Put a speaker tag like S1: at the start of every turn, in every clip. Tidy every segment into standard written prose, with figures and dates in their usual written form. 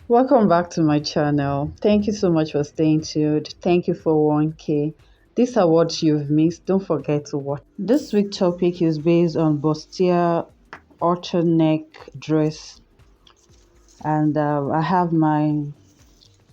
S1: Welcome back to my channel. Thank you so much for staying tuned. Thank you for 1K. These are what you've missed. Don't forget to watch. This week's topic is based on Bustier HalterNeck dress, and I have my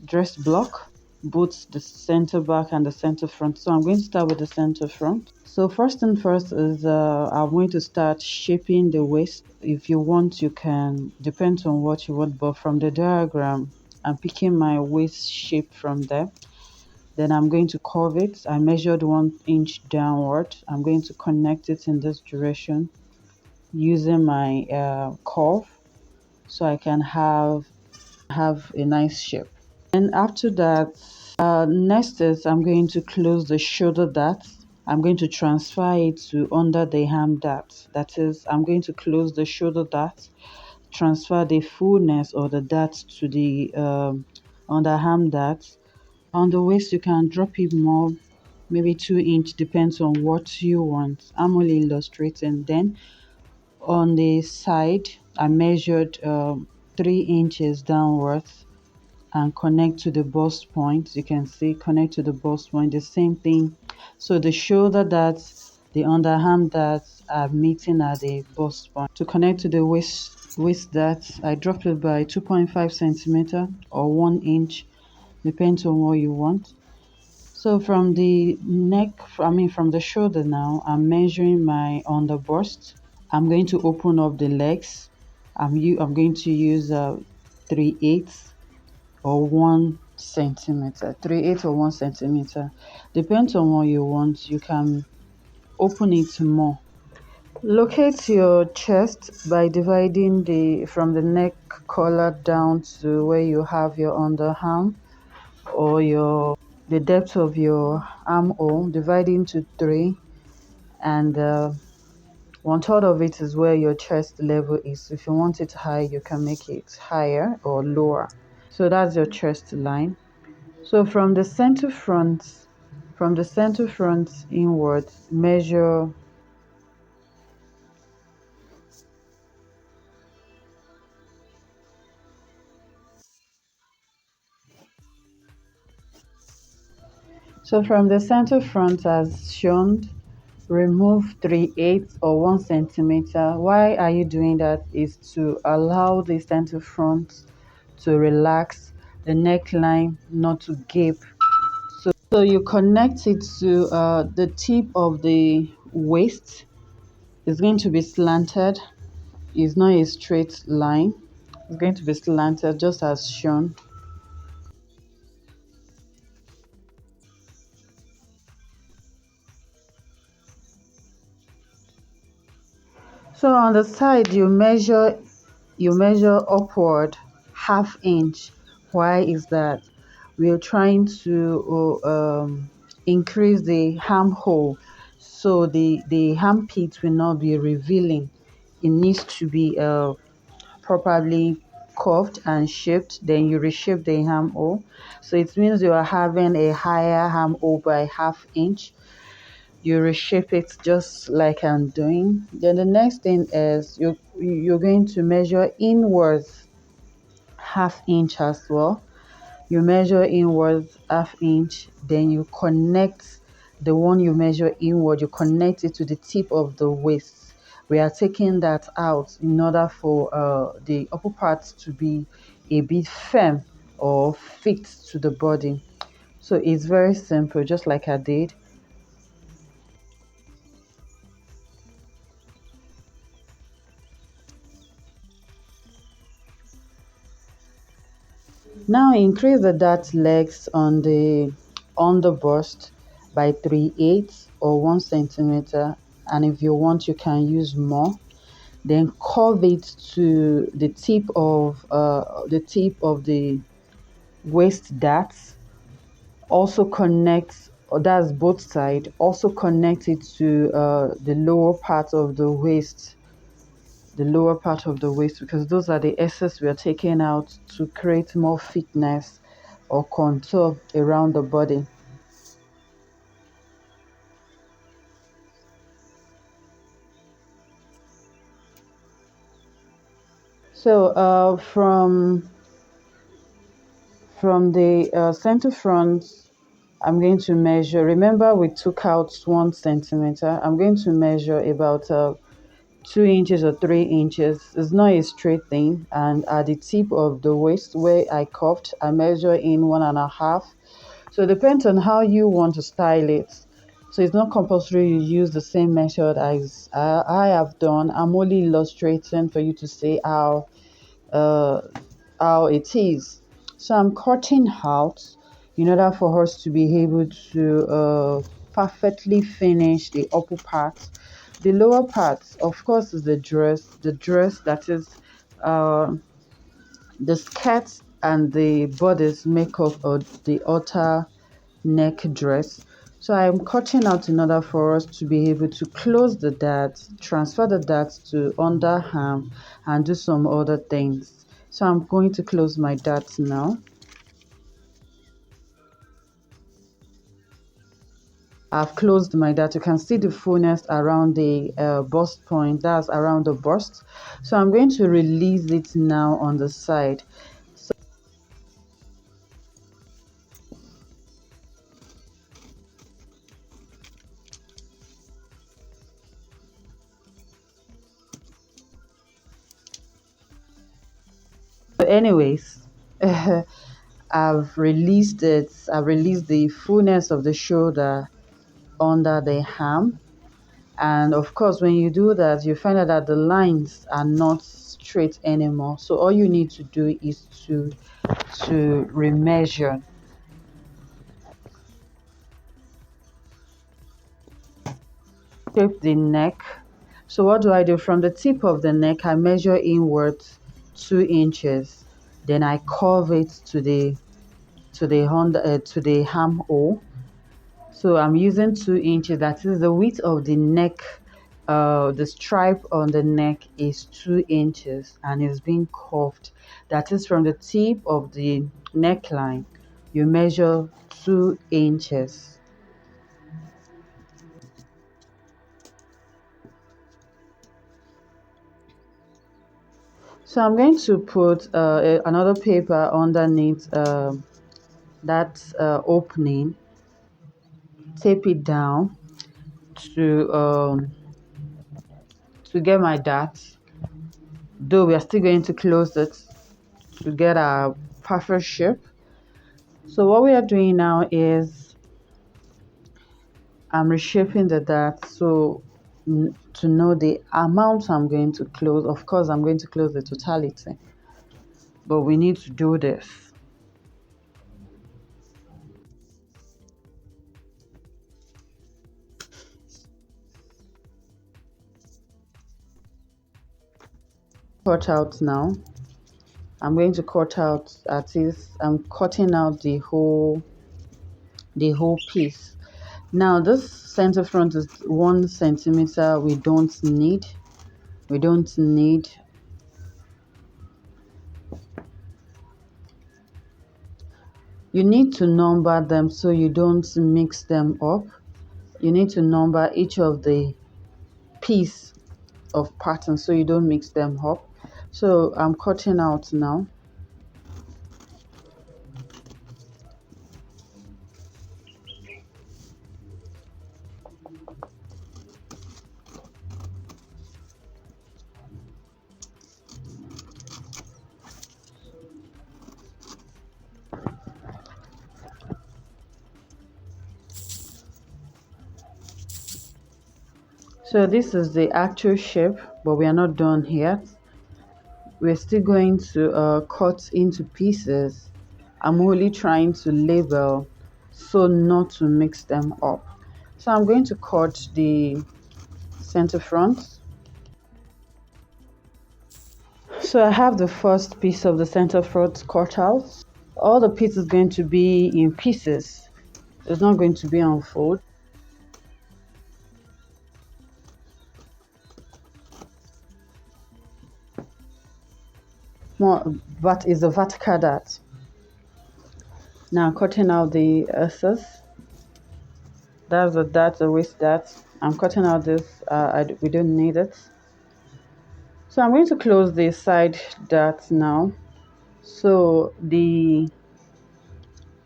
S1: dress block, both the center back and the center front. So I'm going to start with the center front. So first and first is I'm going to start shaping the waist. If you want, you can, depends on what you want, but from the diagram, I'm picking my waist shape from there. Then I'm going to curve it. I measured 1 inch downward. I'm going to connect it in this direction using my curve so I can have a nice shape. And after that, next is I'm going to close the shoulder dart. I'm going to transfer it to under the arm dart. That is, I'm going to close the shoulder dart, transfer the fullness or the dart to the underarm dart. On the waist, you can drop it more, maybe 2 inch, depends on what you want. I'm only illustrating. Then on the side, I measured 3 inches downwards and connect to the bust point. You can see connect to the bust point, the same thing. So the shoulder darts, the underarm darts are meeting at the bust point. To connect to the waist darts, I dropped it by 2.5 centimeter or 1 inch, depends on what you want. So from the neck, from the shoulder now, I'm measuring my underbust. I'm going to open up the legs. I'm going to use 3/8 or 1 centimeter, 3/8 or 1 centimeter, depends on what you want. You can open it more. Locate your chest by dividing the from the neck collar down to where you have your underarm or your the depth of your armhole. Divide into three, and 1/3 of it is where your chest level is. If you want it high, you can make it higher or lower. So that's your chest line. So from the center front inwards, measure. So from the center front as shown, remove 3/8 or 1 centimeter. Why are you doing that? Is to allow the center front to relax, the neckline not to gape. So you connect it to the tip of the waist. It's going to be slanted. It's not a straight line. It's going to be slanted just as shown. So on the side you measure upward 1/2 inch. Why is that? We are trying to increase the armhole, so the armpit will not be revealing. It needs to be properly curved and shaped. Then you reshape the armhole, so it means you are having a higher armhole by 1/2 inch. You reshape it just like I'm doing. Then the next thing is you're going to measure inwards 1/2 inch as well. You measure inwards 1/2 inch, then you connect the one you measure inward, you connect it to the tip of the waist. We are taking that out in order for the upper part to be a bit firm or fit to the body. So it's very simple, just like I did. Now increase the dart legs on the bust by 3/8 or 1 centimeter, and if you want you can use more. Then curve it to the tip of the waist dart. Also connect, or that's both side. Also connect it to the lower part of the waist, because those are the excess we are taking out to create more thickness or contour around the body. So From the center front, I'm going to measure. Remember, we took out 1 centimeter. I'm going to measure about 2 inches or 3 inches. It's not a straight thing. And at the tip of the waist where I cuffed, I measure in 1.5. So it depends on how you want to style it. So it's not compulsory you use the same method as I have done. I'm only illustrating for you to see uh, how it is. So I'm cutting out in order for us to be able to perfectly finish the upper part. The lower part, of course, is the dress that is uh, the skirt and the bodice make up the outer neck dress. So I'm cutting out in order for us to be able to close the dart, transfer the dart to underarm, and do some other things. So I'm going to close my dart now. I've closed my dart. You can see the fullness around the bust point, that's around the bust. So I'm going to release it now on the side. So anyways, I've released it. I've released the fullness of the shoulder under the arm. And of course, when you do that, you find out that the lines are not straight anymore. So all you need to do is to remeasure. Shape the neck. So what do I do? From the tip of the neck, I measure inwards 2 inches. Then I curve it to the armhole. So I'm using 2 inches. That is the width of the neck. The stripe on the neck is 2 inches and it's being curved. That is from the tip of the neckline. You measure 2 inches. So I'm going to put another paper underneath that opening. Tape it down to um, to get my dart. Though we are still going to close it to get our perfect shape. So what we are doing now is I'm reshaping the dart so to know the amount I'm going to close. Of course, I'm going to close the totality, but we need to do this. Cut out now. I'm going to cut out at least. I'm cutting out the whole piece. Now this center front is 1 centimeter. We don't need. You need to number them so you don't mix them up. You need to number each of the piece of pattern so you don't mix them up. So I'm cutting out now. So this is the actual shape, but we are not done yet. We're still going to cut into pieces. I'm only trying to label so not to mix them up. So I'm going to cut the center front. So I have the first piece of the center front cut out. All the piece is going to be in pieces. It's not going to be on fold. More, but is a vertical dart. Now cutting out the excess. That's the waist dart. I'm cutting out this. We don't need it. So I'm going to close the side dart now. So the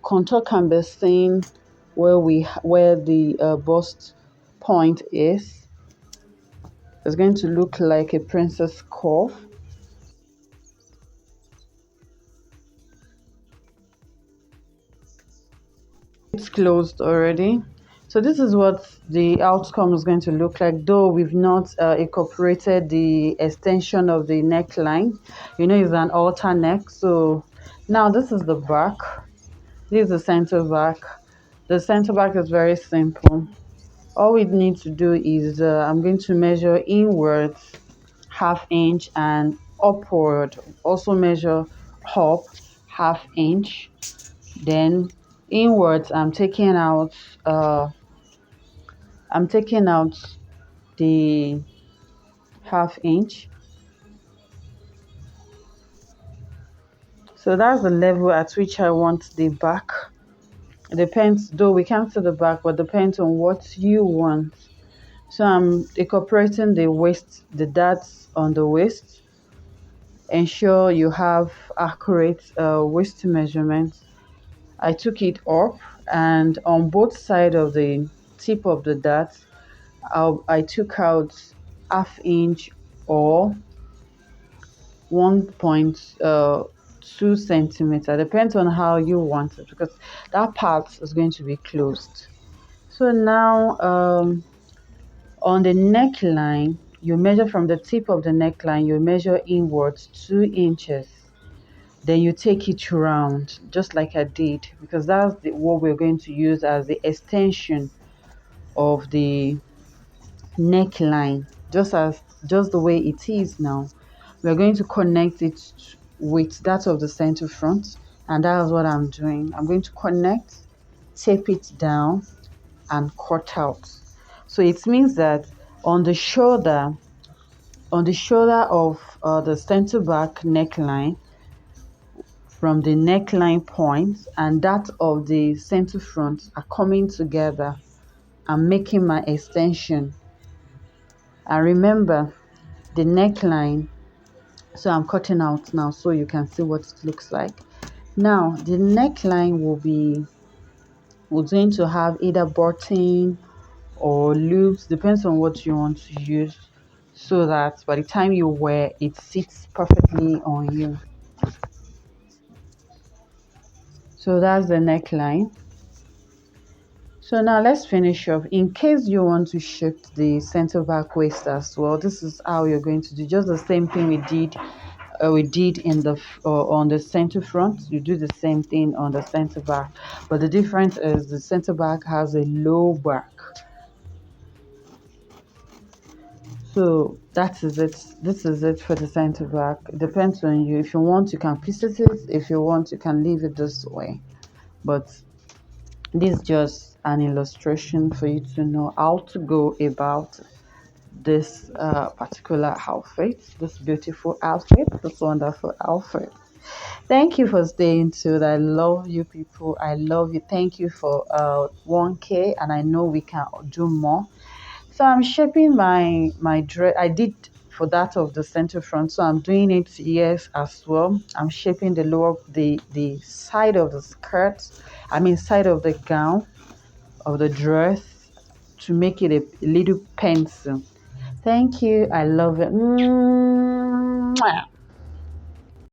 S1: contour can be seen where the bust point is. It's going to look like a princess curve. It's closed already. So this is what the outcome is going to look like, though we've not incorporated the extension of the neckline. You know, it's an alter neck. So now this is the back. This is the center back. The center back is very simple. All we need to do is I'm going to measure inwards half inch and upward also measure up half inch. Then inwards uh I'm taking out the half inch. So that's the level at which I want the back. It depends, though we can't see the back, but depends on what you want. So I'm incorporating the waist, the darts on the waist. Ensure you have accurate waist measurements. I took it up, and on both sides of the tip of the dart, I took out half inch or 1.2 centimeter. Depends on how you want it, because that part is going to be closed. So now on the neckline, you measure from the tip of the neckline, you measure inwards 2 inches. Then you take it round, just like I did, because that's what we're going to use as the extension of the neckline, just the way it is now. We're going to connect it with that of the center front, and that's what I'm doing. I'm going to connect, tape it down, and cut out. So it means that on the shoulder, of the center back neckline, from the neckline point and that of the center front are coming together. I'm making my extension. And remember the neckline, so I'm cutting out now so you can see what it looks like. Now the neckline we're going to have either button or loops, depends on what you want to use, so that by the time you wear it sits perfectly on you. So that's the neckline. So now let's finish up. In case you want to shift the center back waist as well, this is how you're going to do just the same thing we did in the on the center front. You do the same thing on the center back, but the difference is the center back has a low back. So that is it. This is it for the center back. It depends on you. If you want, you can visit it. If you want, you can leave it this way. But this is just an illustration for you to know how to go about this particular outfit, this beautiful outfit, this wonderful outfit. Thank you for staying tuned. I love you people. I love you. Thank you for 1K, and I know we can do more. So I'm shaping my dress. I did for that of the center front, so I'm doing it here as well. I'm shaping the side of the skirt, I mean side of the gown of the dress, to make it a little pencil. Thank you. I love it. Mwah.